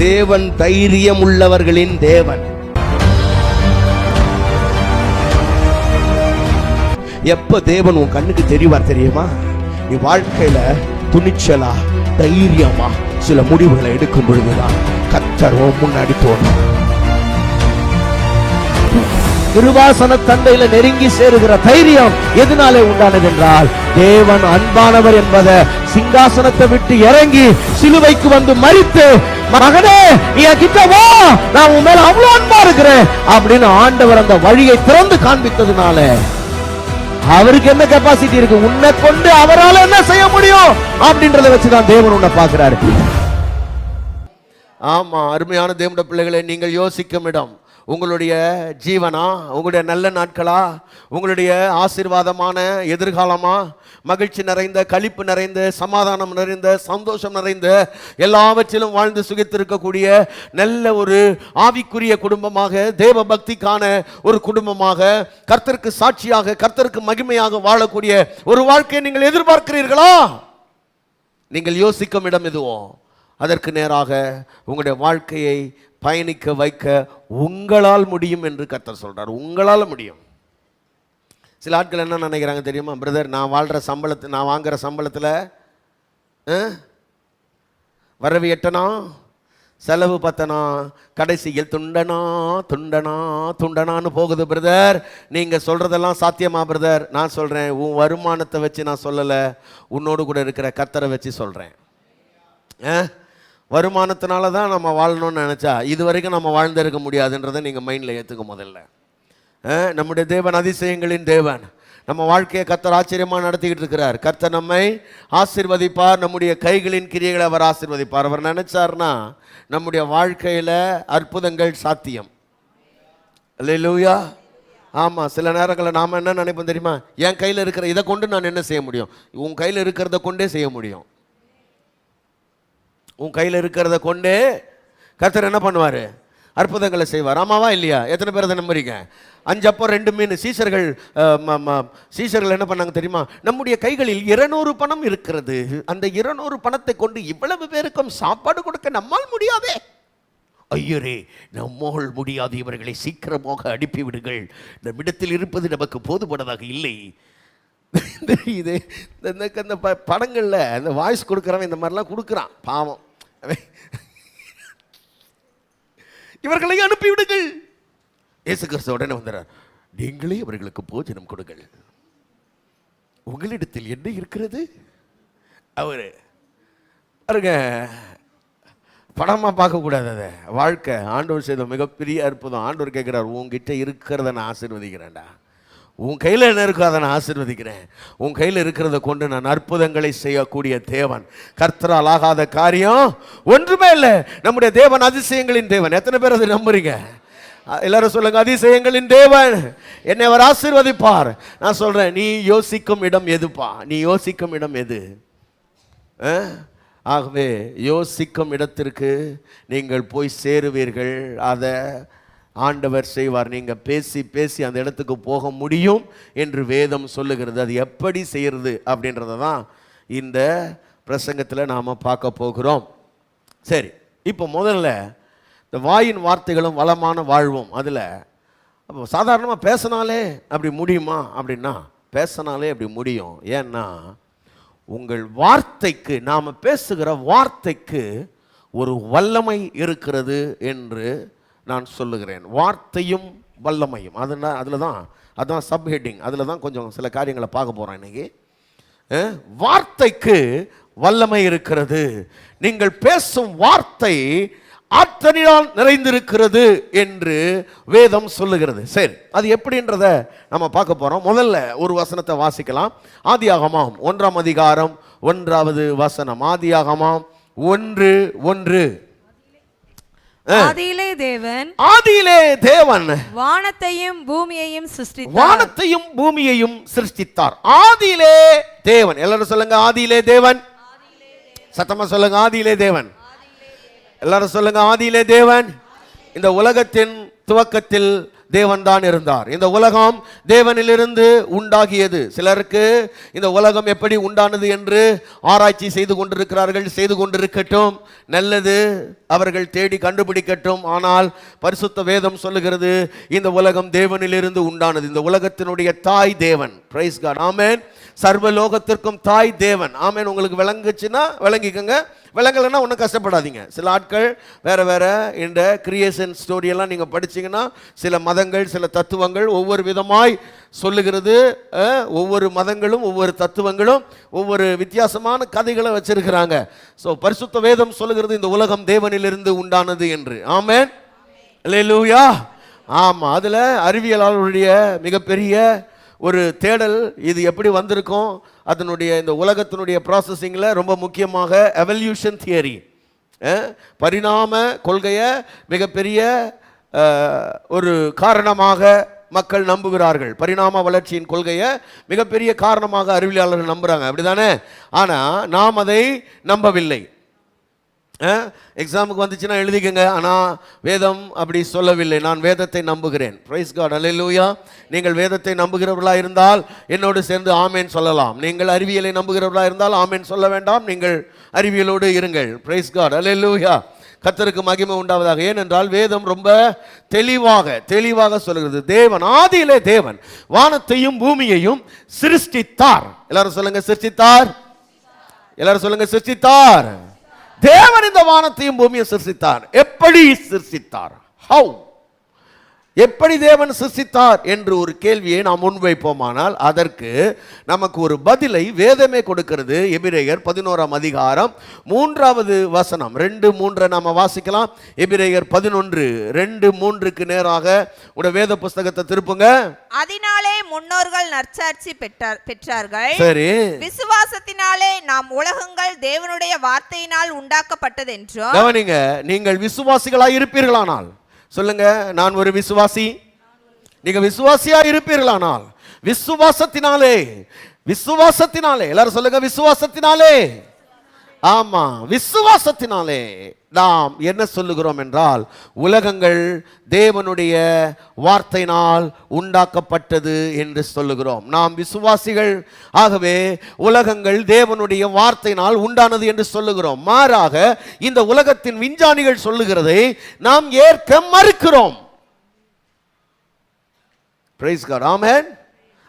தேவன் தைரியம் உள்ளவர்களின் தேவன். எப்ப தேவன் உன் கண்ணுக்கு தெரிவார் தெரியுமா? நீ வாழ்க்கையில துணிச்சலா தைரியமா சில முடிவுகளை எடுக்கும் பொழுதுதான் கர்த்தர் முன்னாடி தோன்றும். கிருபாசன தண்டையில நெருங்கி சேருகிற தைரியம் எதனாலே உண்டானது என்றால், தேவன் அன்பானவர் என்பதை சிங்காசனத்தை விட்டு இறங்கி சிலுவைக்கு வந்து மரித்து, மகனே நீ கிட்ட வா, நான் உன் மேல அவ்வளவு அன்பா இருக்கிறேன் அப்படின்னு ஆண்டவர் அந்த வழியை திறந்து காண்பித்ததுனால அவருக்கு என்ன கெப்பாசிட்டி இருக்கு, உன்னை கொண்டு அவரால் என்ன செய்ய முடியும் அப்படின்றத வச்சுதான் தேவன் உன்னை பார்க்கிறாரு. ஆமா, அருமையான தேவனுடைய பிள்ளைகளை, நீங்கள் யோசிக்கும் இடம் உங்களுடைய ஜீவனா, உங்களுடைய நல்ல நாட்களா, உங்களுடைய ஆசீர்வாதமான எதிர்காலமா, மகிழ்ச்சி நிறைந்த, களிப்பு நிறைந்த, சமாதானம் நிறைந்த, சந்தோஷம் நிறைந்த, எல்லாவற்றிலும் வாழ்ந்து சுகித்திருக்கக்கூடிய நல்ல ஒரு ஆவிக்குரிய குடும்பமாக, தேவ பக்திக்கான ஒரு குடும்பமாக, கர்த்தருக்கு சாட்சியாக, கர்த்தருக்கு மகிமையாக வாழக்கூடிய ஒரு வாழ்க்கையை நீங்கள் எதிர்பார்க்கிறீர்களா? நீங்கள் யோசிக்கும் இடம் எதுவோ அதற்கு நேராக உங்களுடைய வாழ்க்கையை பயணிக்க வைக்க உங்களால் முடியும் என்று கர்த்தர் சொல்றார். உங்களால் முடியும். சில ஆட்கள் என்ன நினைக்கிறாங்க தெரியுமா? பிரதர், நான் வாங்குற சம்பளத்தில் வரவு எட்டனா, செலவு பத்தனா, கடைசியில் துண்டனான்னு போகுது. பிரதர், நீங்க சொல்றதெல்லாம் சாத்தியமா? பிரதர், நான் சொல்றேன், உன் வருமானத்தை வச்சு நான் சொல்லலை, உன்னோடு கூட இருக்கிற கர்த்தரை வச்சு சொல்றேன். வருமானத்தினால தான் நம்ம வாழணும்னு நினச்சா இது வரைக்கும் நம்ம வாழ்ந்திருக்க முடியாதுன்றதை நீங்கள் மைண்டில் ஏற்றுக்க. முதல்ல நம்முடைய தேவன் அதிசயங்களின் தேவன். நம்ம வாழ்க்கையை கர்த்தர் ஆச்சரியமாக நடத்திக்கிட்டு இருக்கிறார். கர்த்தர் நம்மை ஆசீர்வதிப்பார். நம்முடைய கைகளின் கிரியைகளை அவர் ஆசீர்வதிப்பார். அவர் நினைச்சார்னா நம்முடைய வாழ்க்கையில் அற்புதங்கள் சாத்தியம். அல்லேலூயா. ஆமாம், சில நேரங்களில் நாம் என்ன நினைப்போம் தெரியுமா? என் கையில் இருக்கிற இதை கொண்டு நான் என்ன செய்ய முடியும்? உன் கையில் இருக்கிறத கொண்டே செய்ய முடியும். உன் கையில் இருக்கிறத கொண்டே கர்த்தர் என்ன பண்ணுவார்? அற்புதங்களை செய்வார். ஆமாவா இல்லையா? எத்தனை பேர் அதை நம்புறீங்க? 5 அப்பம் 2 மீன். சீஷர்கள் என்ன பண்ணாங்க தெரியுமா? நம்முடைய கைகளில் 200 பணம் இருக்கிறது, அந்த 200 பணத்தை கொண்டு இவ்வளவு பேருக்கும் சாப்பாடு கொடுக்க நம்மால் முடியாதே. ஐயரே, நம்மால் முடியாது, இவர்களை சீக்கிரமாக அனுப்பிவிடுங்கள், நம்மிடத்தில் இருப்பது நமக்கு போதுமானதாக இல்லை. இது இந்த படங்களில் இந்த வாய்ஸ் கொடுக்குறவன் இந்த மாதிரிலாம் கொடுக்குறான். பாவம், இவர்களை அனுப்பிவிடுங்கள். இயேசு கிறிஸ்து உடனே வந்துடுறார். நீங்களே அவர்களுக்கு போஜனம் கொடுங்கள், உங்களிடத்தில் என்ன இருக்கிறது? அவரு பாருங்க, படமாக பார்க்கக்கூடாது. அதை வாழ்க்கை ஆண்டவர் செய்த மிகப்பெரிய அற்புதம். ஆண்டவர் கேட்குறார், உங்ககிட்ட இருக்கிறத நான் ஆசீர்வதிக்கிறேன்டா. உன் கையில் என்ன இருக்கோ அதை நான் ஆசீர்வதிக்கிறேன். உன் கையில் இருக்கிறத கொண்டு நான் அற்புதங்களை செய்யக்கூடிய தேவன். கர்த்தரால் ஆகாத காரியம் ஒன்றுமே இல்லை. நம்முடைய தேவன் அதிசயங்களின் தேவன். எத்தனை பேர் அதை நம்புறீங்க? எல்லாரும் சொல்லுங்க, அதிசயங்களின் தேவன், என்னை அவர் ஆசீர்வதிப்பார். நான் சொல்றேன், நீ யோசிக்கும் இடம் எதுப்பா? நீ யோசிக்கும் இடம் எது? ஆகவே யோசிக்கும் இடத்திற்கு நீங்கள் போய் சேருவீர்கள். அதை ஆண்டவர் செய்வார். நீங்கள் பேசி பேசி அந்த இடத்துக்கு போக முடியும் என்று வேதம் சொல்லுகிறது. அது எப்படி செய்கிறது அப்படின்றத தான் இந்த பிரசங்கத்தில் நாம் பார்க்க போகிறோம். சரி, இப்போ முதல்ல இந்த வாயின் வார்த்தைகளும் வளமான வாழ்வும், அதில் அப்போ சாதாரணமாக பேசினாலே அப்படி முடியுமா அப்படின்னா, பேசினாலே அப்படி முடியும். ஏன்னா உங்கள் வார்த்தைக்கு, நாம் பேசுகிற வார்த்தைக்கு ஒரு வல்லமை இருக்கிறது என்று நான் சொல்லுகிறேன். வார்த்தையும் வல்லமையும், அதுதான் சப்ஹெட்டிங். அதில் தான் கொஞ்சம் சில காரியங்களை பார்க்க போகிறோம் இன்னைக்கு. வார்த்தைக்கு வல்லமை இருக்கிறது. நீங்கள் பேசும் வார்த்தை ஆற்றலினால் நிறைந்திருக்கிறது என்று வேதம் சொல்லுகிறது. சரி, அது எப்படின்றத நம்ம பார்க்க போகிறோம். முதல்ல ஒரு வசனத்தை வாசிக்கலாம். ஆதியாகமம் 1ஆம் அதிகாரம் 1வது வசனம். ஆதியாகமம் 1:1. ஆதியிலே தேவன் வானத்தையும் பூமியையும் சிருஷ்டித்தார். ஆதியிலே தேவன். எல்லாரும் சொல்லுங்க, ஆதியிலே தேவன். சத்தமா சொல்லுங்க, ஆதியிலே தேவன். எல்லாரும் சொல்லுங்க, ஆதியிலே தேவன். இந்த உலகத்தின் துவக்கத்தில் தேவன் தான் இருந்தார். இந்த உலகம் தேவனிலிருந்து உண்டாகியது. சிலருக்கு இந்த உலகம் எப்படி உண்டானது என்று ஆராய்ச்சி செய்து கொண்டிருக்கிறார்கள். செய்து கொண்டிருக்கட்டும், நல்லது, அவர்கள் தேடி கண்டுபிடிக்கட்டும். ஆனால் பரிசுத்த வேதம் சொல்லுகிறது இந்த உலகம் தேவனிலிருந்து உண்டானது. இந்த உலகத்தினுடைய தாய் தேவன். Price God. ஆமென். சர்வலோகத்திற்கும் தாய் தேவன். ஆமென். உங்களுக்கு விளங்குச்சுன்னா விளங்கிக்கங்க, விளங்கலைன்னா ஒன்றும் கஷ்டப்படாதீங்க. சில ஆட்கள் வேற வேற இந்த கிரியேஷன் ஸ்டோரியெல்லாம் நீங்கள் படிச்சீங்கன்னா சில மதங்கள் சில தத்துவங்கள் ஒவ்வொரு விதமாய் சொல்லுகிறது. ஒவ்வொரு மதங்களும் ஒவ்வொரு தத்துவங்களும் ஒவ்வொரு வித்தியாசமான கதைகளை வச்சிருக்கிறாங்க. ஸோ பரிசுத்த வேதம் சொல்லுகிறது இந்த உலகம் தேவனிலிருந்து உண்டானது என்று. ஆமென். அல்லேலூயா. ஆமாம். அதில் அறிவியலாளருடைய மிகப்பெரிய ஒரு தேடல் இது எப்படி வந்திருக்கும், அதனுடைய இந்த உலகத்தினுடைய ப்ராசஸிங்கில் ரொம்ப முக்கியமாக எவல்யூஷன் தியரி, பரிணாம கொள்கையை மிகப்பெரிய ஒரு காரணமாக மக்கள் நம்புகிறார்கள். பரிணாம வளர்ச்சியின் கொள்கையை மிகப்பெரிய காரணமாக அறிவியலாளர்கள் நம்புகிறாங்க. அப்படிதானே? ஆனால் நாம் அதை நம்பவில்லை. எக்ஸாமுக்கு வந்துச்சுன்னா எழுதிக்கங்க, ஆனால் வேதம் அப்படி சொல்லவில்லை. நான் வேதத்தை நம்புகிறேன். Praise God. அல்லேலூயா. நீங்கள் வேதத்தை நம்புகிறவர்களாக இருந்தால் என்னோடு சேர்ந்து ஆமேன் சொல்லலாம். நீங்கள் அறிவியலை நம்புகிறவர்களாக இருந்தால் ஆமேன் சொல்ல வேண்டாம், நீங்கள் அறிவியலோடு இருங்கள். Praise God. அல்லேலூயா. கர்த்தருக்கு மகிமை உண்டாவதாக. ஏனென்றால் வேதம் ரொம்ப தெளிவாக சொல்லுகிறது. தேவன் ஆதியிலே தேவன் வானத்தையும் பூமியையும் சிருஷ்டித்தார். எல்லாரும் சொல்லுங்க சிருஷ்டித்தார். எல்லாரும் சொல்லுங்க சிருஷ்டித்தார். தேவன் இந்த வானத்தையும் பூமியை சிருஷ்டித்தார். எப்படி சிருஷ்டித்தார்? ஹவ்? எப்படி தேவன் சிருஷ்டித்தார் என்று ஒரு கேள்வியை நாம் முன்வைப்போமானால் அதற்கு நமக்கு ஒரு பதிலை வேதமே கொடுக்கிறது. எபிரேயர் 11ஆம் அதிகாரம் 3வது வசனம் 2:3 நாம வாசிக்கலாம். எபிரேயர் 11:2-3க்கு நேராக உடைய வேத புஸ்தகத்தை திருப்புங்க. அதனாலே முன்னோர்கள் நற்சாட்சி பெற்றார்கள். சரி. விசுவாசத்தினாலே நாம் உலகங்கள் தேவனுடைய வார்த்தையினால் உண்டாக்கப்பட்டது என்றும். கவனிங்க, நீங்கள் விசுவாசிகளாய் இருப்பீர்களானால் சொல்லுங்க, நான் ஒரு விசுவாசி. நீங்க விசுவாசியா இருப்பீர்களானால் விசுவாசத்தினாலே எல்லாரும் சொல்லுங்க விசுவாசத்தினாலே. ஆமா, விசுவாசத்தினாலே நாம் என்ன சொல்லுகிறோம் என்றால் உலகங்கள் தேவனுடைய வார்த்தையினால் உண்டாக்கப்பட்டது என்று சொல்லுகிறோம். நாம் விசுவாசிகள், ஆகவே உலகங்கள் தேவனுடைய வார்த்தையினால் உண்டானது என்று சொல்லுகிறோம். மாறாக இந்த உலகத்தின் விஞ்ஞானிகள் சொல்லுகிறதை நாம் ஏற்க மறுக்கிறோம். Price God. ஆமென்.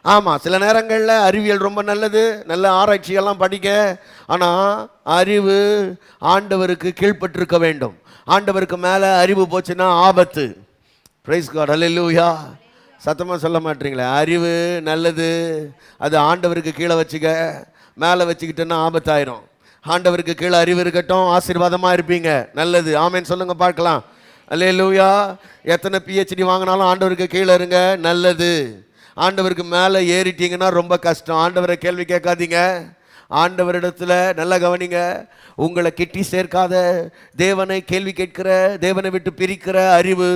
ஆமாம், சில நேரங்களில் அறிவியல் ரொம்ப நல்லது, நல்ல ஆராய்ச்சியெல்லாம் படிக்க. ஆனால் அறிவு ஆண்டவருக்கு கீழ்ப்பட்டிருக்க வேண்டும். ஆண்டவருக்கு மேலே அறிவு போச்சுன்னா ஆபத்து. Praise God. அல்லேலூயா. சத்தமாக சொல்ல மாட்டீங்களே, அறிவு நல்லது, அது ஆண்டவருக்கு கீழே வச்சுக்க. மேலே வச்சுக்கிட்டேன்னா ஆபத்தாயிரும். ஆண்டவருக்கு கீழே அறிவு இருக்கட்டும், ஆசீர்வாதமாக இருப்பீங்க. நல்லது. ஆமேன் சொல்லுங்க பார்க்கலாம். அல்லேலூயா. எத்தனை PhD வாங்கினாலும் ஆண்டவருக்கு கீழே இருங்க. நல்லது. ஆண்டவருக்கு மேலே ஏறிட்டீங்கன்னா ரொம்ப கஷ்டம். ஆண்டவரை கேள்வி கேட்காதீங்க. ஆண்டவரிடத்தில் நல்லா கவனிங்க. உங்களை கிட்டி சேர்க்காத, தேவனை கேள்வி கேட்கிற, தேவனை விட்டு பிரிக்கிற அறிவு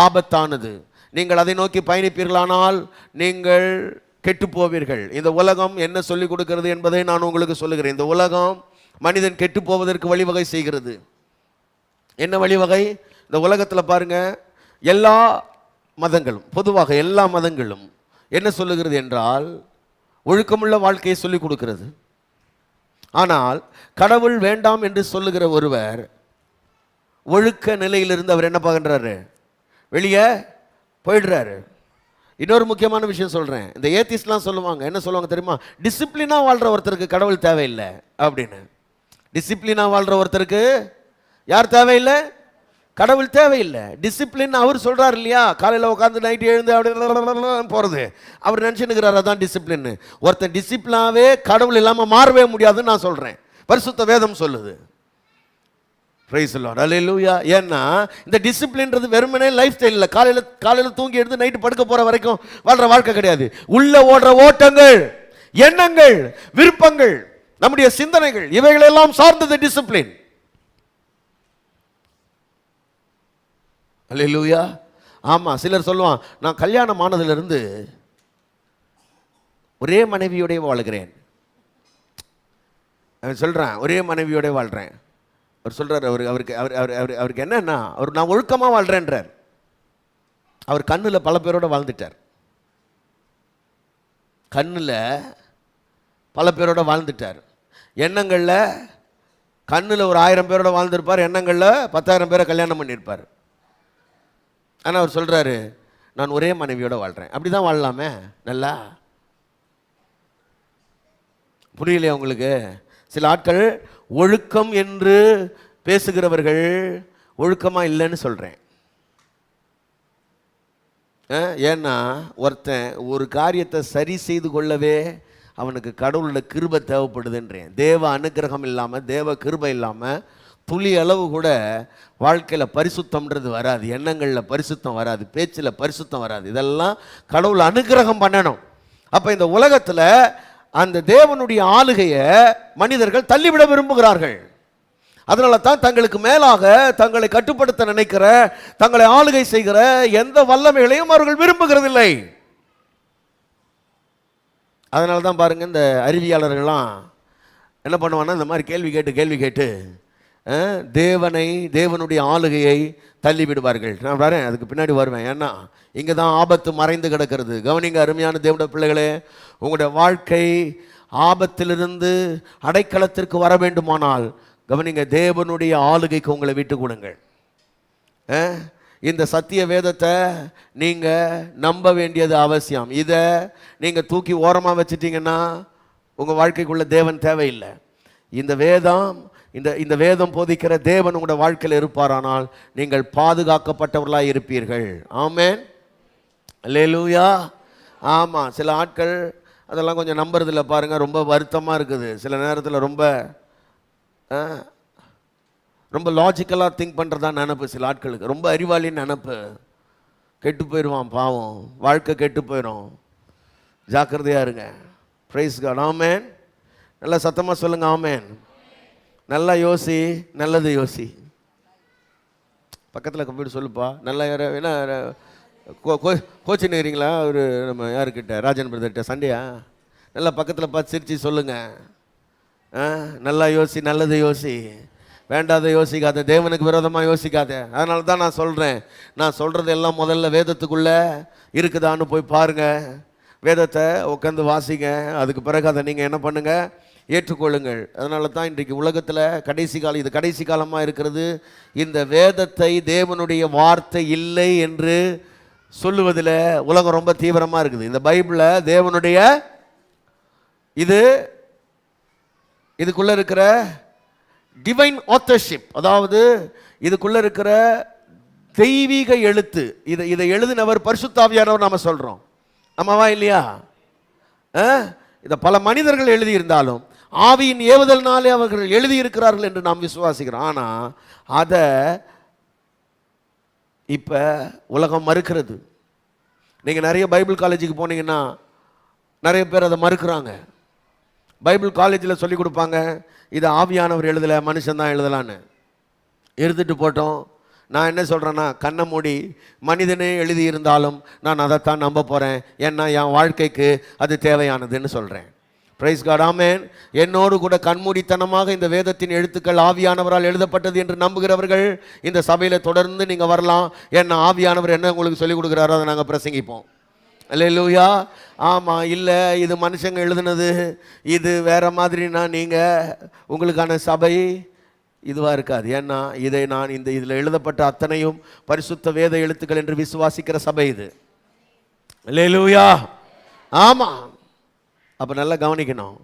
ஆபத்தானது. நீங்கள் அதை நோக்கி பயணிப்பீர்களானால் நீங்கள் கெட்டு போவீர்கள். இந்த உலகம் என்ன சொல்லிக் கொடுக்கிறது என்பதை நான் உங்களுக்கு சொல்லுகிறேன். இந்த உலகம் மனிதன் கெட்டு போவதற்கு வழிவகை செய்கிறது. என்ன வழிவகை? இந்த உலகத்தில் பாருங்க, எல்லா மதங்களும், பொதுவாக எல்லா மதங்களும் என்ன சொல்லுகிறது என்றால் ஒழுக்கமுள்ள வாழ்க்கையை சொல்லிக் கொடுக்கிறது. ஆனால் கடவுள் வேண்டாம் என்று சொல்லுகிற ஒருவர் ஒழுக்க நிலையிலிருந்து அவர் என்ன பார்க்கின்றாரு? வெளியே போயிடுறாரு. இன்னொரு முக்கியமான விஷயம் சொல்கிறேன். இந்த ஏத்திஸ்ட்லாம் சொல்லுவாங்க, என்ன சொல்லுவாங்க தெரியுமா? டிசிப்ளினாக வாழ்கிற ஒருத்தருக்கு கடவுள் தேவையில்லை அப்படின்னு. டிசிப்ளினாக வாழ்கிற ஒருத்தருக்கு யார் தேவையில்லை? கடவுள் தேவையில்லை. டிசிப்ளின் அவர் சொல்கிறார் இல்லையா? காலையில் உட்காந்து நைட்டு எழுந்து அப்படி போகிறது அவர் நினச்சினுக்கிறார், அதான் டிசிப்ளின். ஒருத்தன் டிசிப்ளினாவே கடவுள் இல்லாமல் மாறவே முடியாதுன்னு நான் சொல்கிறேன். பரிசுத்த வேதம் சொல்லுது. Praise the Lord. அல்லேலூயா. ஏன்னா இந்த டிசிப்ளின்றது வெறுமனே லைஃப் ஸ்டைல் இல்லை. காலையில் தூங்கி எடுத்து நைட்டு படுக்க போகிற வரைக்கும் வாழ்கிற வாழ்க்கை கிடையாது. உள்ள ஓடுற ஓட்டங்கள், எண்ணங்கள், விருப்பங்கள், நம்முடைய சிந்தனைகள், இவைகளெல்லாம் சார்ந்தது டிசிப்ளின். அல்லேலூயா. ஆமாம், சிலர் சொல்லுவான், நான் கல்யாணம் ஆனதிலிருந்து ஒரே மனைவியோட வாழ்கிறேன். அவன் சொல்கிறான் ஒரே மனைவியோட வாழ்கிறேன். அவர் சொல்கிறார், அவருக்கு என்னன்னா, அவர் நான் ஒழுக்கமாக வாழ்கிறேன்றார். அவர் கண்ணில் பல பேரோட வாழ்ந்துட்டார். கண்ணில் பல பேரோட வாழ்ந்துட்டார். எண்ணங்களில் கண்ணில் ஒரு 1000 பேரோட வாழ்ந்திருப்பார், எண்ணங்களில் 10,000 பேரை கல்யாணம் பண்ணியிருப்பார். ஆனால் அவர் சொல்கிறாரு, நான் ஒரே மனைவியோட வாழ்கிறேன். அப்படி தான் வாழலாமே. நல்லா புரியலையா உங்களுக்கு? சில ஆட்கள் ஒழுக்கம் என்று பேசுகிறவர்கள் ஒழுக்கமாக இல்லைன்னு சொல்கிறேன். ஏன்னா ஒருத்தன் ஒரு காரியத்தை சரி செய்து கொள்ளவே அவனுக்கு கடவுளோட கிருபை தேவைப்படுதுன்றேன். தேவ அனுக்கிரகம் இல்லாமல், தேவ கிருபை இல்லாமல் துளி அளவு கூட வாழ்க்கையில் பரிசுத்தம்ன்றது வராது. எண்ணங்களில் பரிசுத்தம் வராது, பேச்சில் பரிசுத்தம் வராது. இதெல்லாம் கடவுள் அனுக்கிரகம் பண்ணணும். அப்போ இந்த உலகத்தில் அந்த தேவனுடைய ஆளுகையை மனிதர்கள் தள்ளிவிட விரும்புகிறார்கள். அதனால தான் தங்களுக்கு மேலாக தங்களை கட்டுப்படுத்த நினைக்கிற, தங்களை ஆளுகை செய்கிற எந்த வல்லமைகளையும் அவர்கள் விரும்புகிறதில்லை. அதனால தான் பாருங்கள், இந்த அறிவியலாளர்கள்லாம் என்ன பண்ணுவாங்கன்னா, இந்த மாதிரி கேள்வி கேட்டு தேவனுடைய ஆளுகையை தள்ளி விடுவார்கள். நான் வரேன், அதுக்கு பின்னாடி வருவேன். ஏன்னா இங்கே தான் ஆபத்து மறைந்து கிடக்கிறது. கவனிங்க அருமையான தேவனுடைய பிள்ளைகளே, உங்களுடைய வாழ்க்கை ஆபத்திலிருந்து அடைக்கலத்திற்கு வர வேண்டுமானால் கவனிங்க, தேவனுடைய ஆளுகைக்கு உங்களை விட்டு கொடுங்கள். இந்த சத்திய வேதத்தை நீங்கள் நம்ப வேண்டியது அவசியம். இதை நீங்கள் தூக்கி ஓரமாக வச்சிட்டிங்கன்னா உங்கள் வாழ்க்கைக்குள்ள தேவன் தேவையில்லை. இந்த வேதம் போதிக்கிற தேவன் உங்களோட வாழ்க்கையில் இருப்பாரானால் நீங்கள் பாதுகாக்கப்பட்டவர்களாக இருப்பீர்கள். ஆமென், அல்லேலூயா. ஆமாம், சில ஆட்கள் அதெல்லாம் கொஞ்சம் நம்புறதில்ல பாருங்கள். ரொம்ப வருத்தமாக இருக்குது. சில நேரத்தில் ரொம்ப லாஜிக்கலாக திங்க் பண்ணுறதா நினப்பு சில ஆட்களுக்கு. ரொம்ப அறிவாளின்னு நினப்பு. கெட்டு போயிடுவான் பாவம், வாழ்க்கை கெட்டு போயிடும். ஜாக்கிரதையாக இருங்க. Praise God. ஆமென். நல்லா சத்தமாக சொல்லுங்க ஆமென். நல்லா யோசி, நல்லது யோசி. பக்கத்தில் கம்ப்யூட்டர் சொல்லுப்பா. நல்லா ஏன்னா கோச்சின்னு இருக்கிறீங்களா? ஒரு நம்ம யாருக்கிட்ட, ராஜன் பிரதர்கிட்ட சண்டையா? நல்லா பக்கத்தில் பார்த்து சிரிச்சு சொல்லுங்கள். நல்லா யோசி, நல்லது யோசி, வேண்டாத யோசிக்காத, தேவனுக்கு விரோதமாக யோசிக்காத. அதனால தான் நான் சொல்கிறேன், நான் சொல்கிறது எல்லாம் முதல்ல வேதத்துக்குள்ளே இருக்குதான்னு போய் பாருங்கள். வேதத்தை உட்காந்து வாசிங்க. அதுக்கு பிறகு அதை நீங்கள் என்ன பண்ணுங்கள், ஏற்றுக்கொள்ளுங்கள். அதனால தான் இன்றைக்கு உலகத்தில் இது கடைசி காலமாக இருக்கிறது. இந்த வேதத்தை தேவனுடைய வார்த்தை இல்லை என்று சொல்லுவதில் உலகம் ரொம்ப தீவிரமாக இருக்குது. இந்த பைபிளை தேவனுடைய இதுக்குள்ளே இருக்கிற டிவைன் ஆத்தர்ஷிப், அதாவது இதுக்குள்ளே இருக்கிற தெய்வீக எழுத்து, இதை எழுதினவர் பரிசுத்தாவியானவர் நாம் சொல்கிறோம். ஆமாவா இல்லையா? இதை பல மனிதர்கள் எழுதியிருந்தாலும் ஆவியின் ஏவுதல்னாலே அவர்கள் எழுதியிருக்கிறார்கள் என்று நாம் விசுவாசிக்கிறோம். ஆனால் அதை இப்போ உலகம் மறுக்கிறது. நீங்கள் நிறைய பைபிள் காலேஜுக்கு போனீங்கன்னா நிறைய பேர் அதை மறுக்கிறாங்க. பைபிள் காலேஜில் சொல்லி கொடுப்பாங்க, இது ஆவியானவர் எழுதலை, மனுஷன்தான் எழுதலான்னு. எழுதிட்டு போட்டோம். நான் என்ன சொல்கிறேன்னா, கண்ணை மூடி மனிதனே எழுதியிருந்தாலும் நான் அதைத்தான் நம்ப போகிறேன். ஏன்னா என் வாழ்க்கைக்கு அது தேவையானதுன்னு சொல்கிறேன். Praise God. ஆமென். என்னோடு கூட கண்மூடித்தனமாக இந்த வேதத்தின் எழுத்துக்கள் ஆவியானவரால் எழுதப்பட்டது என்று நம்புகிறவர்கள் இந்த சபையில் தொடர்ந்து நீங்கள் வரலாம். ஏன்னா ஆவியானவர் என்ன உங்களுக்கு சொல்லிக் கொடுக்குறாரோ அதை நாங்கள் பிரசங்கிப்போம். அல்லேலூயா. ஆமாம், இல்லை இது மனுஷங்க எழுதுனது, இது வேற மாதிரினா நீங்கள் உங்களுக்கான சபை இதுவாக இருக்காது. ஏன்னா இதில் எழுதப்பட்ட அத்தனையும் பரிசுத்த வேத எழுத்துக்கள் என்று விசுவாசிக்கிற சபை இது. அல்லேலூயா. ஆமாம். அப்போ நல்லா கவனிக்கணும்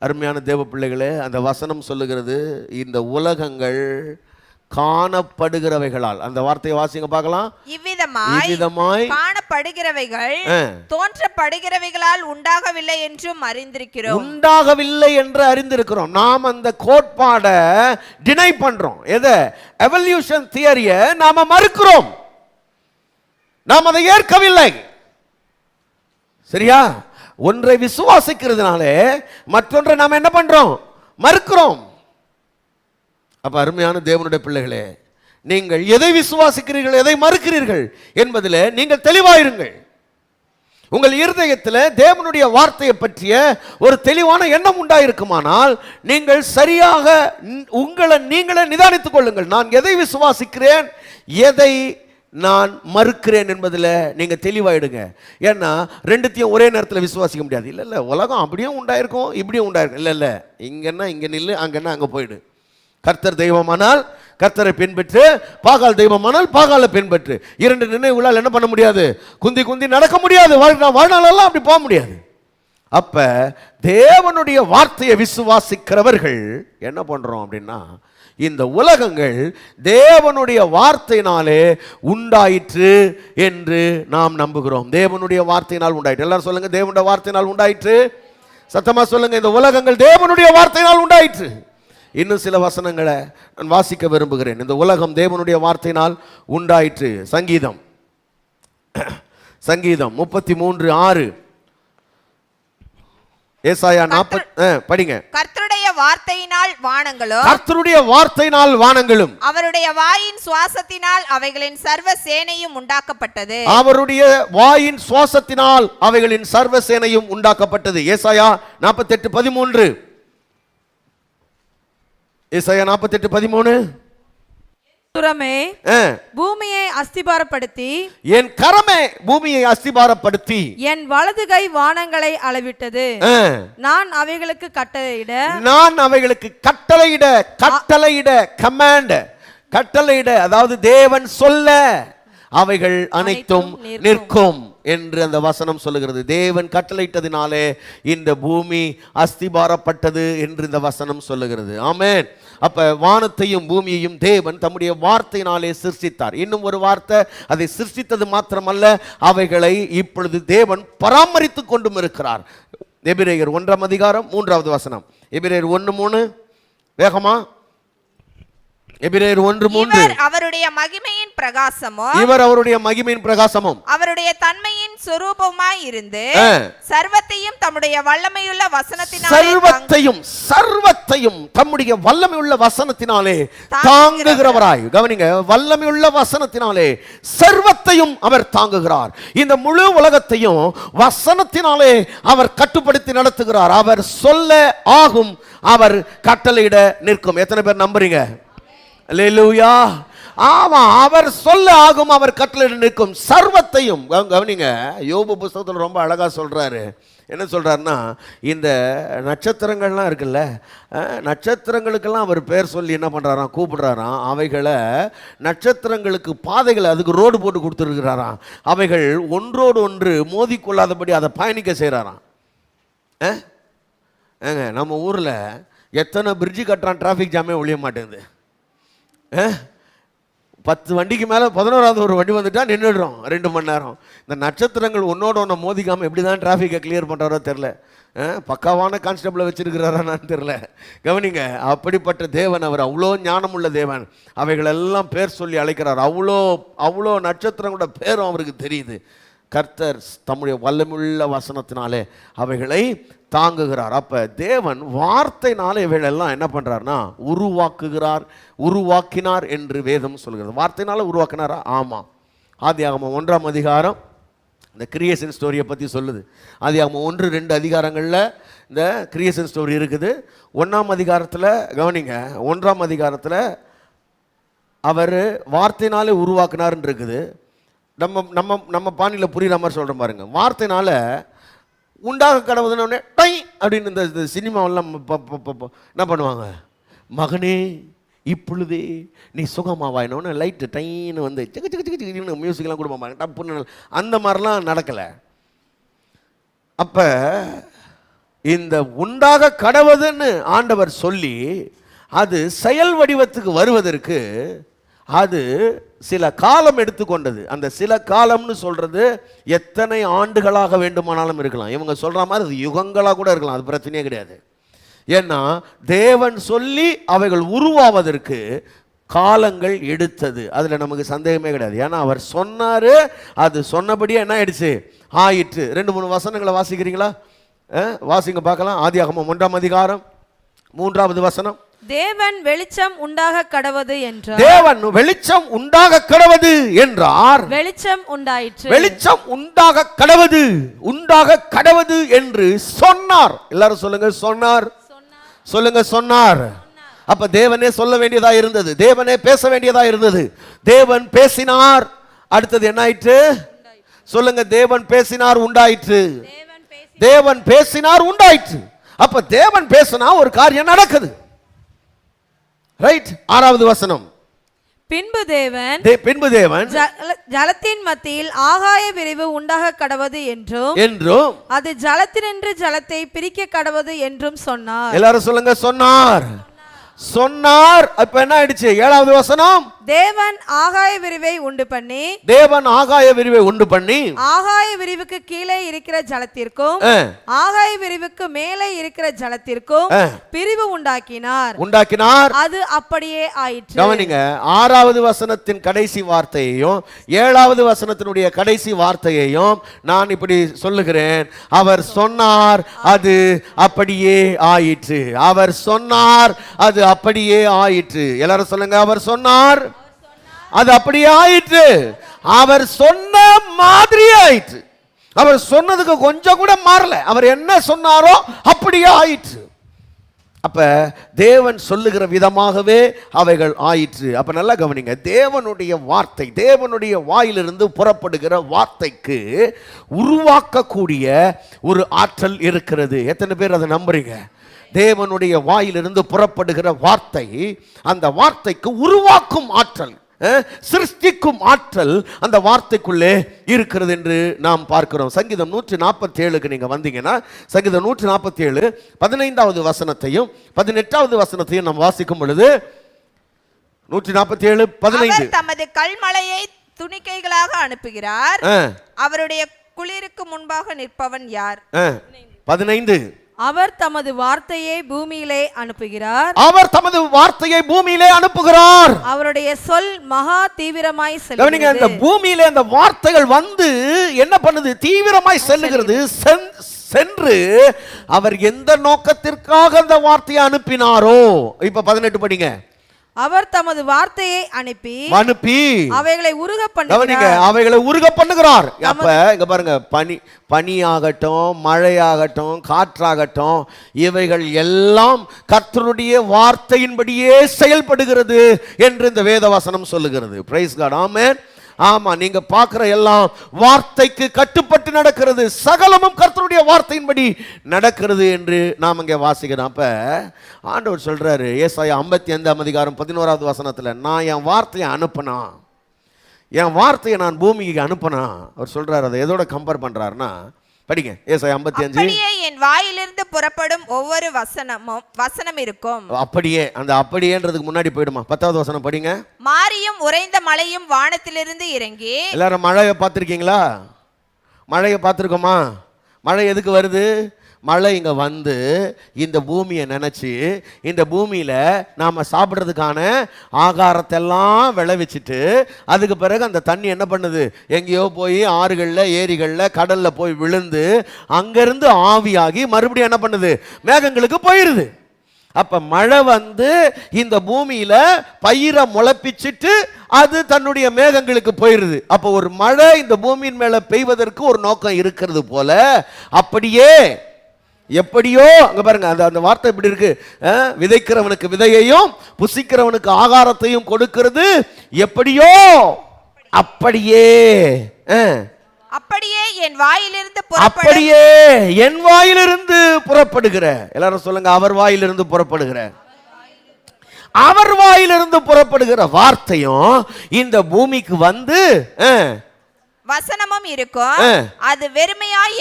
அருமையான தேவ பிள்ளைகளே. அந்த வசனம் சொல்லுகிறது, இந்த உலகங்கள் காணப்படுகிறவைகளால், அந்த வார்த்தையை வாசிங்க பார்க்கலாம். இவ்விதமாய் காணப்படுகிறவைகள் தோன்றப்படுகிறவைகளால் உண்டாகவில்லை என்றும் அறிந்திருக்கிறோம். உண்டாகவில்லை என்று அறிந்திருக்கிறோம். நாம் அந்த கோட்பாடை டினை பண்றோம். எதை? எவல்யூஷன் தியரியை நாம மறுக்கிறோம். நாம் அதை ஏற்கவில்லை. சரியா? ஒன்றை விசுவாசிக்கிறதுனாலே மற்றொன்றை நாம் என்ன பண்றோம்? மறுக்கிறோம். அப்ப அருமையான தேவனுடைய பிள்ளைகளே, நீங்கள் எதை விசுவாசிக்கிறீர்கள், எதை மறுக்கிறீர்கள் என்பதில் நீங்கள் தெளிவாயிருங்கள். உங்கள் இருதயத்தில் தேவனுடைய வார்த்தையை பற்றிய ஒரு தெளிவான எண்ணம் உண்டாயிருக்குமானால் நீங்கள் சரியாக உங்களை நீங்களே நிதானித்துக் கொள்ளுங்கள். நான் எதை விசுவாசிக்கிறேன், எதை நான் மறுக்கிறேன் என்பதில் நீங்கள் தெளிவாயிடுங்க. ஏன்னா ரெண்டுத்தையும் ஒரே நேரத்தில் விசுவாசிக்க முடியாது. இல்லை இல்லை, உலகம் அப்படியும் உண்டாயிருக்கும் இப்படியும் உண்டாயிருக்கும். இல்லை இல்லை, இங்கன்னா இங்கே நில்லு, அங்கன்னா அங்கே போயிடு. கர்த்தர் தெய்வமானால் கர்த்தரை பின்பற்று, பாகால் தெய்வமானால் பாகாலை பின்பற்று. இரண்டு நினைவுகளால் என்ன பண்ண முடியாது? குந்தி குந்தி நடக்க முடியாது. வாழ்நாளெல்லாம் அப்படி போக முடியாது. அப்ப தேவனுடைய வார்த்தையை விசுவாசிக்கிறவர்கள் என்ன பண்றோம் அப்படின்னா, இந்த உலகங்கள் தேவனுடைய வார்த்தையினாலே உண்டாயிற்று என்று நாம் நம்புகிறோம். தேவனுடைய வார்த்தையினால் உண்டாயிற்று. எல்லாரும் சொல்லுங்க, தேவனுடைய வார்த்தையினால் உண்டாயிற்று. சத்தமா சொல்லுங்க, இந்த உலகங்கள் தேவனுடைய வார்த்தையினால் உண்டாயிற்று. இன்னும் சில வசனங்களை நான் வாசிக்க விரும்புகிறேன். இந்த உலகம் தேவனுடைய வார்த்தையினால் உண்டாயிற்று. சங்கீதம் 33:6. ஏசாயா 40 படிங்க. கர்த்தருடைய வார்த்தையினால் வானங்களும், கர்த்தருடைய வார்த்தையினால் வானங்களும், அவருடைய வாயின் சுவாசத்தினால் அவைகளின் சர்வ சேனையும் உண்டாக்கப்பட்டது. அவருடைய வாயின் சுவாசத்தினால் அவைகளின் சர்வ சேனையும் உண்டாக்கப்பட்டது. ஏசாயா 48:13. ஏசாயா 48:13. கரமே பூமியை அஸ்திபாரப்படுத்தி, என் கரமே பூமியை அஸ்திபாரப்படுத்தி, என் வலது கை வானங்களை அளவிட்டது. நான் அவைகளுக்கு கட்டளையிட கட்டளையிட அதாவது தேவன் சொல்ல அவைகள் அனைத்தும் நிற்கும் என்று அந்த வசனம் சொல்லுகிறது. தேவன் கட்டளையிட்டதினாலே இந்த பூமி அஸ்திபாரப்பட்டது என்று இந்த வசனம் சொல்லுகிறது. ஆமென். அப்ப வானத்தையும் பூமியையும் தேவன் தம்முடைய வார்த்தையினாலே சிருஷ்டித்தார். இன்னும் ஒரு வார்த்தை, அதை சிருஷ்டித்தது மாத்திரமல்ல, அவைகளை இப்பொழுது தேவன் பராமரித்துக் கொண்டும் இருக்கிறார். எபிரேயர் 1:3. எபிரேயர் 1:3 வேகமா. எபிரேயர் 1:3. இவர் அவருடைய மகிமையின் பிரகாசமும் அவருடைய தன்மையின் சொரூபமாய் இருந்து சர்வத்தையும் தம்முடைய வல்லமையுள்ள வசனத்தினாலே தாங்குகிறவராய். கவனிங்க, வல்லமையுள்ள வசனத்தினாலே சர்வத்தையும் அவர் தாங்குகிறார். இந்த முழு உலகத்தையும் வசனத்தினாலே அவர் கட்டுப்படுத்தி நடத்துகிறார். அவர் சொல்ல ஆகும், அவர் கட்டளையிட நிற்கும். எத்தனை பேர் நம்புறீங்க? அல்லேலூயா. ஆமா, அவர் சொல்ல ஆகும், அவர் கட்டளையிட நிற்கும். சர்வத்தையும் கவனிங்க, யோபு புத்தகத்தில் ரொம்ப அழகா சொல்றாரு. என்ன சொல்றாருன்னா, இந்த நட்சத்திரங்கள்லாம் இருக்குல்ல, நட்சத்திரங்களுக்கெல்லாம் அவர் பேர் சொல்லி என்ன பண்றாராம், கூப்பிடுறாராம். அவைகளை நட்சத்திரங்களுக்கு பாதைகளை, அதுக்கு ரோடு போட்டு கொடுத்துருக்கிறாராம். அவைகள் ஒன்றோடு ஒன்று மோதிக்கொள்ளாதபடி அதை பயணிக்க செய்கிறாராம். ஏங்க, நம்ம ஊரில் எத்தனை பிரிட்ஜு கட்டுறான், டிராஃபிக் ஜாமே ஒழிய மாட்டேங்குது. 10 வண்டிக்கு மேலே 11வது ஒரு வண்டி வந்துட்டா நின்றுடுறோம் 2 மணி நேரம். இந்த நட்சத்திரங்கள் ஒன்னோட ஒன்று மோதிக்காமல் எப்படி தான் டிராஃபிக்கை கிளியர் பண்ணுறாரோ தெரில. பக்காவான கான்ஸ்டபிளை வச்சிருக்கிறாரான்னு தெரில. கவனிங்க, அப்படிப்பட்ட தேவன் அவர். அவ்வளோ ஞானமுள்ள தேவன். அவைகளெல்லாம் பேர் சொல்லி அழைக்கிறார். அவ்வளோ நட்சத்திரங்களோட பேரும் அவருக்கு தெரியுது. கர்த்தர் தம்முடைய வல்லமுள்ள வசனத்தினாலே அவைகளை தாங்குகிறார். அப்ப தேவன் வார்த்தையினாலே இவைகளெல்லாம் என்ன பண்றார்னா உருவாக்கினார் என்று வேதம் சொல்கிறது. வார்த்தையினால உருவாக்கினாரா? ஆமா. ஆதியாகமம் 1ஆம் அதிகாரம் இந்த கிரியேஷன் ஸ்டோரியை பற்றி சொல்லுது. ஆதியாகமம் 1-2 அதிகாரங்களில் இந்த கிரியேஷன் ஸ்டோரி இருக்குது. 1ஆம் அதிகாரத்தில் கவனிங்க, 1ஆம் அதிகாரத்தில் அவர் வார்த்தையினாலே உருவாக்கினார்ன்னு இருக்குது. நம்ம பாணியில் புரியுற மாதிரி சொல்கிற பாருங்க. வார்த்தையினால உண்டாக கடவுதுன்னு டை அப்படின்னு இந்த சினிமாவெல்லாம் என்ன பண்ணுவாங்க, மகனே இப்பொழுதே நீ சுகமாவாயினோன்னு லைட்டு டைன்னு வந்து சிக்கு சிக்கு சிக்கு சிக்கு மியூசிக்லாம் கொடுப்பாங்க. டப்புன்னு அந்த மாதிரிலாம் நடக்கலை. அப்போ இந்த உண்டாக கடவுதுன்னு ஆண்டவர் சொல்லி அது செயல் வடிவத்துக்கு வருவதற்கு அது சில காலம் எடுத்துக்கொண்டது. அந்த சில காலம்னு சொல்றது எத்தனை ஆண்டுகளாக வேண்டுமானாலும் இருக்கலாம். இவங்க சொல்ற மாதிரி அது யுகங்களாக கூட இருக்கலாம். அது பிரச்சனையே கிடையாது. ஏன்னா தேவன் சொல்லி அவைகள் உருவாவதற்கு காலங்கள் எடுத்தது. அதுல நமக்கு சந்தேகமே கிடையாது. ஏன்னா அவர் சொன்னாரு, அது சொன்னபடியே என்ன ஆயிடுச்சு, ஆயிற்று. 2-3 வசனங்களை வாசிக்கிறீங்களா? வாசிங்க பார்க்கலாம். ஆதியாகமம் 1ஆம் அதிகாரம் 3வது வசனம். தேவன் வெளிச்சம் உண்டாக கடவது என்றார். தேவன் வெளிச்சம் உண்டாக கடவது என்றார். வெளிச்சம் உண்டாயிற்று. வெளிச்சம் உண்டாக கடவது என்று சொன்னார். எல்லாரும் சொல்லுங்க, சொன்னார். சொல்லுங்க, சொன்னார். அப்ப தேவனே சொல்ல வேண்டியதா இருந்தது. தேவனே பேச வேண்டியதா இருந்தது. தேவன் பேசினார், அடுத்தது என்ன ஆயிற்று? சொல்லுங்க. தேவன் பேசினார், உண்டாயிற்று. தேவன் பேசினார், உண்டாயிற்று. அப்ப தேவன் பேசினா ஒரு காரியம் நடக்குது. ரைட். 6வது வசனம். பின்பு தேவன் ஜலத்தின் மத்தியில் ஆகாய விரிவு உண்டாக கடவது என்றும் அது ஜலத்தினின்று ஜலத்தை பிரிக்க கடவது என்றும் சொன்னார். எல்லாரும் சொல்லுங்க, சொன்னார். சொன்னார். அப்ப என்ன ஆயிடுச்சு? 7வது வசனம். தேவன் ஆகாய விரிவை உண்டு பண்ணி, தேவன் ஆகாய விரிவை உண்டு பண்ணி, ஆகாய விரிவுக்கு கீழே இருக்கிற ஜலத்திற்கும் ஆகாய விரிவுக்கு மேலே இருக்கிற ஜலத்திற்கும் பிரிவு உண்டாக்கினார். அது அப்படியே ஆயிற்று. கவனிங்க, 6வது வசனத்தின் கடைசி வார்த்தையையும் 7வது வசனத்தினுடைய கடைசி வார்த்தையையும் நான் இப்படி சொல்லுகிறேன். அவர் சொன்னார், அது அப்படியே ஆயிற்று. அவர் சொன்னார், அது அப்படியே ஆயிற்று. எல்லாரும் சொல்லுங்க, அவர் சொன்னார், அது அப்படியே ஆயிற்று. அவர் சொன்ன மாதிரி ஆயிற்று. அவர் சொன்னதுக்கு கொஞ்சம் கூட மாறல. அவர் என்ன சொன்னாரோ அப்படியே ஆயிற்று. அப்ப தேவன் சொல்லுகிற விதமாகவே அவைகள் ஆயிற்று. அப்ப நல்லா கவனிங்க, தேவனுடைய வார்த்தை, தேவனுடைய வாயிலிருந்து புறப்படுகிற வார்த்தைக்கு உருவாக்கக்கூடிய ஒரு ஆற்றல் இருக்கிறது. எத்தனை பேர் அதை நம்புறீங்க? தேவனுடைய வாயிலிருந்து புறப்படுகிற வார்த்தை, அந்த வார்த்தைக்கு உருவாக்கும் ஆற்றல், சிருஷ்டிக்கும் ஆற்றல் அந்த வார்த்தைக்குள்ளே இருக்கிறது என்று நாம் பார்க்கிறோம். சங்கீதம் 147க்கு நீங்க வந்தீங்கன்னா, சங்கீதம் 147 15வது வசனத்தையும் 18வது வசனத்தையும் நாம் வாசிக்கும் பொழுது, 147 15, தமது கல்மழையை துணிக்கைகளாக அனுப்புகிறார், அவருடைய குளிருக்கு முன்பாக நிற்பவன் யார்? 15, அவர் தமது வார்த்தையை பூமியிலே அனுப்புகிறார், அவர் தமது வார்த்தையை பூமியிலே அனுப்புகிறார். அவருடைய சொல் மகா தீவிரமாய் செல்லுகிறது. அந்த பூமியிலே அந்த வார்த்தைகள் வந்து என்ன பண்ணுது? தீவிரமாய் செல்லுகிறது. சென்று அவர் எந்த நோக்கத்திற்காக அந்த வார்த்தையை அனுப்பினாரோ, இப்ப 18 படிங்க. அவர் தமது வார்த்தையை அனுப்பி அவைகளை உருக பண்ணுகிறார். அப்ப இங்க பாருங்க, பனியாகட்டும், மழையாகட்டும், காற்றாகட்டும், இவைகள் எல்லாம் கர்த்தருடைய வார்த்தையின்படியே செயல்படுகிறது என்று இந்த வேதவசனம் சொல்லுகிறது. Praise God. ஆமென். ஆமா, நீங்க பார்க்கிற எல்லாம் வார்த்தைக்கு கட்டுப்பட்டு நடக்கிறது. சகலமும் கர்த்தருடைய வார்த்தையின்படி நடக்கிறது என்று நாம் அங்கே வாசிக்கிறோம். அப்ப ஆண்டவர் சொல்றாரு, ஏசாயா 55ஆம் அதிகாரம் 11வது வசனத்துல, நான் என் வார்த்தையை அனுப்பினா, என் வார்த்தையை நான் பூமிக்கு அனுப்பினா, அவர் சொல்றாரு. அதை எதோட கம்பேர் பண்றாருன்னா, படிங்க ஏசாயா 55. அப்படியே என் வாயிலிருந்து புறப்படும் ஒவ்வொரு வசனம் இருக்கும். அப்படியே, அந்த அப்படியேன்றதுக்கு முன்னாடி போயிடுமா? 10வது வசனம் படிங்க. மாரியும் உறைந்த மழையும் வானத்திலிருந்து இறங்கி. எல்லாரும் மழையை பார்த்துருக்கீங்களா? மழையை பார்த்துருக்கோமா? மழை எதுக்கு வருது? மழை இங்க வந்து இந்த பூமியை நினைச்சு, இந்த பூமியில நாம சாப்பிட்றதுக்கான ஆகாரத்தெல்லாம் விளைவிச்சிட்டு, அதுக்கு பிறகு அந்த தண்ணி என்ன பண்ணுது? எங்கேயோ போய் ஆறுகள்ல, ஏரிகள்ல, கடல்ல போய் விழுந்து அங்கிருந்து ஆவியாகி மறுபடியும் என்ன பண்ணுது? மேகங்களுக்கு போயிருது. அப்ப மழை வந்து இந்த பூமியில பயிரை முளைப்பிச்சிட்டு அது தன்னுடைய மேகங்களுக்கு போயிருது. அப்ப ஒரு மழை இந்த பூமியின் மேல பெய்வதற்கு ஒரு நோக்கம் இருக்கிறது போல, அப்படியே எப்படியோ, அங்க பாருங்க, அந்த வார்த்தை எப்படி இருக்கு? விதைக்கிறவனுக்கு விதையையும் புசிக்கிறவனுக்கு ஆகாரத்தையும் கொடுக்கிறது எப்படியோ அப்படியே. அப்படியே என் வாயிலிருந்து புறப்படுகிற, எல்லாரும் சொல்லுங்க, அவர் வாயிலிருந்து புறப்படுகிற, அவர் வாயிலிருந்து புறப்படுகிற வார்த்தையும் இந்த பூமிக்கு வந்து வசனமும் இருக்கும். அது வெறுமையாய்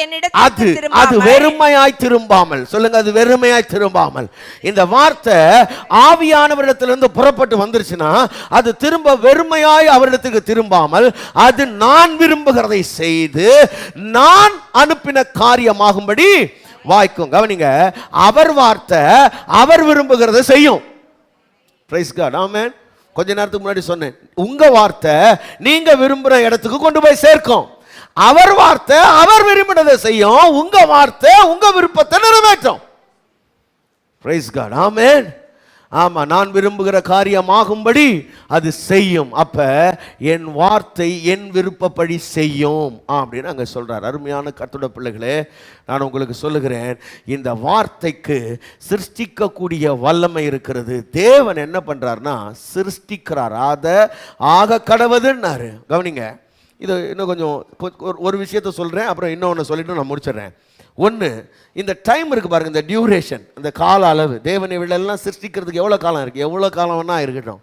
அது வெறுமையாய் திரும்பாமல், சொல்லுங்க, அது வெறுமையாய் திரும்பாமல். இந்த வார்த்தை ஆவியானவரிடத்திலிருந்து புறப்பட்டு வந்துருச்சுன்னா, அது திரும்ப வெறுமையாய் அவரிடத்துக்கு திரும்பாமல், அது நான் விரும்புகிறதை செய்து நான் அனுப்பின காரியமாகும்படி வாய்க்கும். கவனிங்க, அவர் வார்த்தை அவர் விரும்புகிறதை செய்யும். Praise God. ஆமென். கொஞ்ச நேரத்துக்கு முன்னாடி சொன்னேன், உங்க வார்த்தை நீங்க விரும்புற இடத்துக்கு கொண்டு போய் சேர்க்கும். அவர் வார்த்தை அவர் விரும்பினதை செய்யும். உங்க வார்த்தை உங்க விருப்பத்தை நிறைவேற்றும். Praise God. ஆமென். ஆமா, நான் விரும்புகிற காரியமாகும்படி அது செய்யும். அப்ப என் வார்த்தை என் விருப்பப்படி செய்யும் அப்படின்னு அங்க சொல்றார். அருமையான கர்த்தருடைய பிள்ளைகளே, நான் உங்களுக்கு சொல்லுகிறேன், இந்த வார்த்தைக்கு சிருஷ்டிக்கக்கூடிய வல்லமை இருக்கிறது. தேவன் என்ன பண்றாருன்னா சிருஷ்டிக்கிறார். அதை ஆக கடவுதுன்னாரு. கவனிங்க, இது இன்னும் கொஞ்சம் ஒரு விஷயத்த சொல்கிறேன், அப்புறம் இன்னொன்று சொல்லிட்டு நான் முடிச்சிடுறேன். ஒன்று, இந்த டைம் இருக்குது பாருங்கள், இந்த டியூரேஷன், இந்த கால அளவு. தேவனை விழெல்லாம் சிருஷ்டிக்கிறதுக்கு எவ்வளோ காலம் இருக்குது? எவ்வளோ காலம் வேணா இருக்கட்டும்.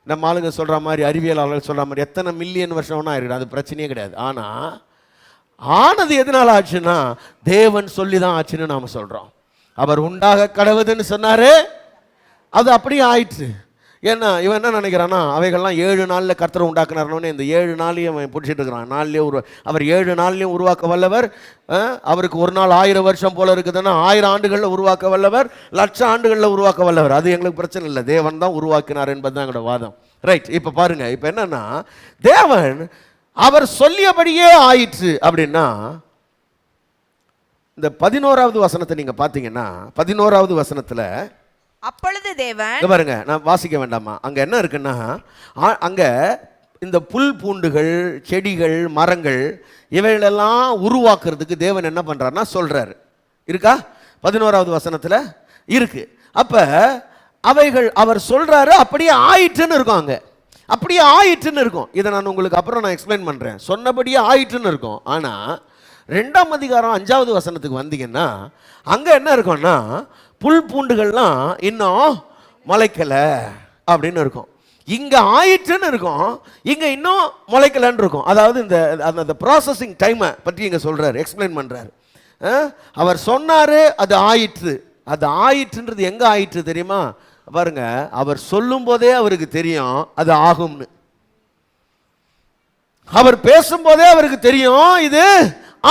நம்ம ஆளுங்க சொல்கிற மாதிரி, அறிவியலாளர்கள் சொல்கிற மாதிரி எத்தனை மில்லியன் வருஷம் வேணா இருக்கட்டும், அது பிரச்சனையே கிடையாது. ஆனால் ஆனது எதனால் ஆச்சுன்னா தேவன் சொல்லி தான் ஆச்சுன்னு நாம் சொல்கிறோம். அவர் உண்டாக கடவுதுன்னு சொன்னார், அது அப்படியே ஆயிடுச்சு. ஏன்னா இவன் என்ன நினைக்கிறான்னா, அவைகள்லாம் 7 நாளில் கர்த்தர் உண்டாக்குனார்னோடனே இந்த 7 நாளையும் அவன் பிடிச்சிட்டு இருக்கிறான். அவர் 7 நாள்லையும் உருவாக்க வல்லவர். அவருக்கு ஒரு நாள் 1000 வருஷம் போல இருக்குதுன்னா 1000 ஆண்டுகளில் உருவாக்க வல்லவர், 1,00,000 ஆண்டுகளில் உருவாக்க வல்லவர். அது எங்களுக்கு பிரச்சனை இல்லை, தேவன் தான் உருவாக்கினார் என்பது தான் எங்களோட வாதம். ரைட். இப்போ பாருங்க, இப்போ என்னன்னா தேவன் அவர் சொல்லியபடியே ஆயிற்று அப்படின்னா, இந்த 11வது வசனத்தை நீங்க பார்த்தீங்கன்னா 11வது வசனத்துல அப்பொழுது தேவன், பாருங்க, நான் வாசிக்க வேண்டாமா, அங்க என்ன இருக்குன்னா, அங்க இந்த புல் பூண்டுகள், செடிகள், மரங்கள் இவைகளெல்லாம் உருவாக்குறதுக்கு தேவன் என்ன பண்றாருன்னா சொல்றாரு. இருக்கா? 11வது வசனத்துல இருக்கு. அப்ப அவைகள் அவர் சொல்றாரு அப்படியே ஆயிற்றுன்னு இருக்கும். அங்க அப்படியே ஆயிற்றுன்னு இருக்கும். இதை நான் உங்களுக்கு அப்புறம் நான் எக்ஸ்பிளைன் பண்றேன். சொன்னபடியே ஆயிற்றுன்னு இருக்கும். ஆனா 2ஆம் அதிகாரம் 5வது வசனத்துக்கு வந்தீங்கன்னா அங்க என்ன இருக்கும்னா, புல் பூண்டுகள்லாம் இன்னும் முளைக்கல அப்படின்னு இருக்கும். இங்க ஆயிற்றுன்னு இருக்கும், இங்க இன்னும் முளைக்கலன்னு இருக்கும். அதாவது இந்த அந்த ப்ராசஸிங் டைமை பற்றி இங்க சொல்றாரு, எக்ஸ்பிளைன் பண்றாரு. அவர் சொன்னாரு அது ஆயிற்று. அது ஆயிற்றுன்றது எங்க ஆயிற்று தெரியுமா? பாருங்க, அவர் சொல்லும் போதே அவருக்கு தெரியும் அது ஆகும்னு. அவர் பேசும்போதே அவருக்கு தெரியும் இது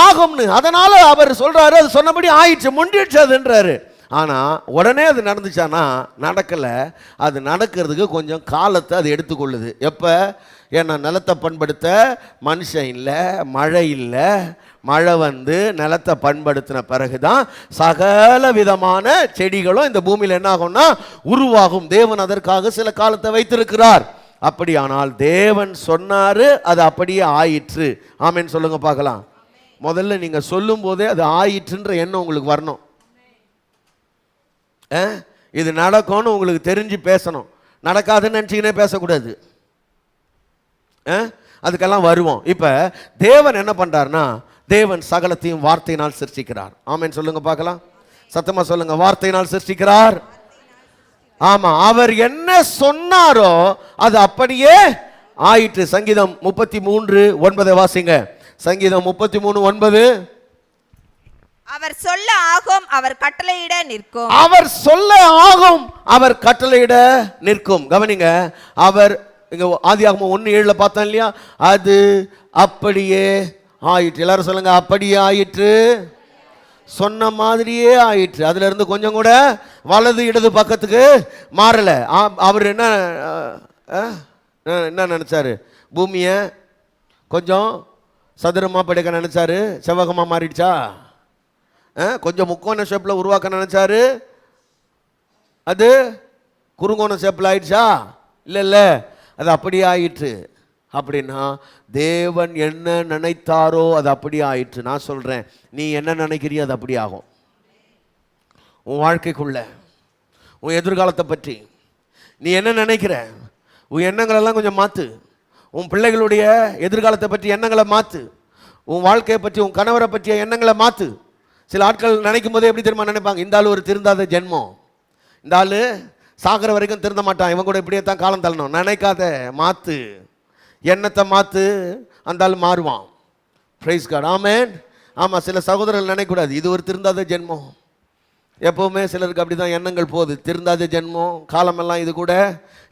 ஆகும்னு. அதனால அவர் சொல்றாரு அது சொன்னபடி ஆயிடுச்சு, முண்டிடுச்சு அதுன்றாரு. ஆனா உடனே அது நடந்துச்சானா? நடக்கல. அது நடக்கிறதுக்கு கொஞ்சம் காலத்தை அது எடுத்துக்கொள்ளுது. எப்ப? ஏன்னா நிலத்தை பண்படுத்த மனுஷன் இல்லை, மழை இல்லை. மழை வந்து நிலத்தை பண்படுத்தின பிறகுதான் சகல விதமான செடிகளும் இந்த பூமியில் என்ன ஆகும்னா உருவாகும். தேவன் அதற்காக சில காலத்தை வைத்திருக்கிறார். அப்படியானால் தேவன் சொன்னாரு, அது அப்படியே ஆயிற்று. ஆமென் சொல்லுங்க பார்க்கலாம். முதல்ல நீங்க சொல்லும் போதே அது ஆயிற்றுன்ற எண்ணம் உங்களுக்கு வரணும். இது நடக்கும்னு உங்களுக்கு தெரிஞ்சு பேசணும். நடக்காதுன்னு நினச்சிக்கினே பேசக்கூடாது. அதுக்கெல்லாம் வருவோம். இப்போ தேவன் என்ன பண்ணுறாருன்னா, தேவன் சகலத்தையும் வார்த்தையினால் சிருஷ்டிக்கிறார். ஆமென் சொல்லுங்க பார்க்கலாம். சத்தமா சொல்லுங்க, வார்த்தையினால் சிருஷ்டிக்கிறார். ஆமா, அவர் என்ன சொன்னாரோ அது அப்படியே ஆயிற்று. சங்கீதம் 33:9 வாசிங்க. சங்கீதம் 33:9. அவர் சொல்ல ஆகும், அவர் கட்டளையிட நிற்கும். அவர் சொல்ல ஆகும், அவர் கட்டளையிட நிற்கும். கவனிங்க, அவர் இங்க ஆதியாகமம் 1:7 பார்த்தோம் இல்லையா? அது அப்படியே ஆயிற்று. எல்லாரும் சொல்லுங்க, அப்படியே ஆயிற்று. சொன்ன மாதிரியே ஆயிற்று. அதுல இருந்து கொஞ்சம் கூட வலது இடது பக்கத்துக்கு மாறல. அவர் என்ன நினைச்சாரு? பூமியை கொஞ்சம் சதுரமா படைக்க நினைச்சாரு, செவ்வகமா மாறிடுச்சா? கொஞ்சம் முக்கோண ஷேப்ல உருவாக்க நினைச்சாரு, அது குறுங்கோண ஷேப்ல ஆயிடுச்சா? இல்ல இல்ல, அது அப்படியே ஆயிற்று. அப்படின்னா தேவன் என்ன நினைத்தாரோ அது அப்படியே ஆயிற்று. நான் சொல்றேன், நீ என்ன நினைக்கிறியோ அது அப்படியே ஆகும். உன் வாழ்க்கைக்குள்ள, உன் எதிர்காலத்தை பற்றி நீ என்ன நினைக்கிற, உன் எண்ணங்கள் எல்லாம் கொஞ்சம் மாத்து. உன் பிள்ளைகளுடைய எதிர்காலத்தை பற்றி எண்ணங்களை மாத்து. உன் வாழ்க்கையை பற்றி, உன் கணவரை பற்றிய எண்ணங்களை மாத்து. சில ஆட்கள் நினைக்கும் போதே எப்படி தெரியுமா நினைப்பாங்க? இந்த ஆள் ஒரு திருந்தாத ஜென்மம், இந்த ஆள் சாகிற வரைக்கும் திருந்த மாட்டான், இவன் கூட இப்படியே தான் காலம் தள்ளணும். நினைக்காத, மாத்து, எண்ணத்தை மாத்து, அந்த ஆள் மாறுவான். பிரைஸ் காட், ஆமென். ஆமாம், சில சகோதரர்கள் நினைக்கக்கூடாது இது ஒரு திருந்தாத ஜென்மம். எப்போவுமே சிலருக்கு அப்படி தான் எண்ணங்கள் போகுது. திருந்தாத ஜென்மம், காலமெல்லாம் இது கூட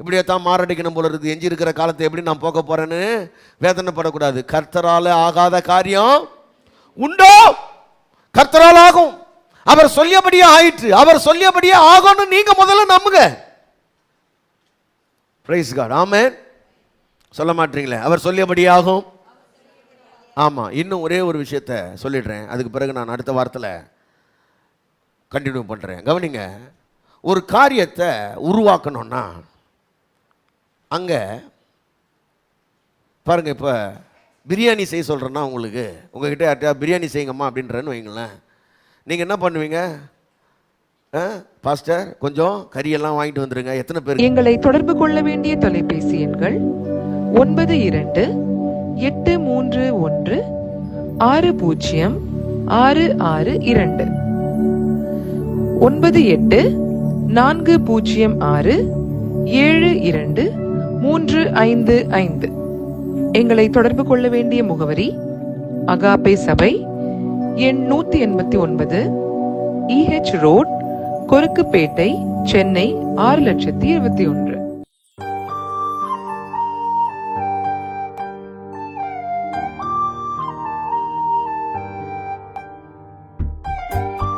இப்படியே தான் மாரடிக்கணும் போல இருக்குது. எஞ்சி இருக்கிற காலத்தை எப்படி நான் போக போகிறேன்னு வேதனைப்படக்கூடாது. கர்த்தரால் ஆகாத காரியம் உண்டோ? கர்த்தரால் ஆகும். அவர் சொல்லியபடியே ஆயிற்று. அவர் சொல்லியபடியே ஆகும்னு நீங்க முதல்ல நம்புங்க. பிரைஸ் காட், ஆமென். சொல்ல மாட்டீங்களே, அவர் சொல்லியபடியே ஆகும். ஆமா, இன்னும் ஒரே ஒரு விஷயத்தை சொல்லிடுறேன், அதுக்கு பிறகு நான் அடுத்த வாரத்தில் கண்டினியூ பண்றேன். கவனிங்க, ஒரு காரியத்தை உருவாக்கணும்னா அங்க பாருங்க, இப்ப பிரியாணி செய்ய சொல்கிறேன்னா உங்களுக்கு, உங்ககிட்ட யார்கிட்ட பிரியாணி செய்யுங்கம்மா அப்படின்றன்னு வைங்களேன். நீங்கள் என்ன பண்ணுவீங்க? பாஸ்டர் கொஞ்சம் கறியெல்லாம் வாங்கிட்டு வந்துடுங்க. எத்தனை பேர்? எங்களை தொடர்பு கொள்ள வேண்டிய தொலைபேசி எண்கள் 92 831 60 662 98 406 72 355. எங்களை தொடர்பு கொள்ள வேண்டிய முகவரி அகாபே சபை, எண் 189, EH ரோட், கொருக்குப்பேட்டை, சென்னை 6021.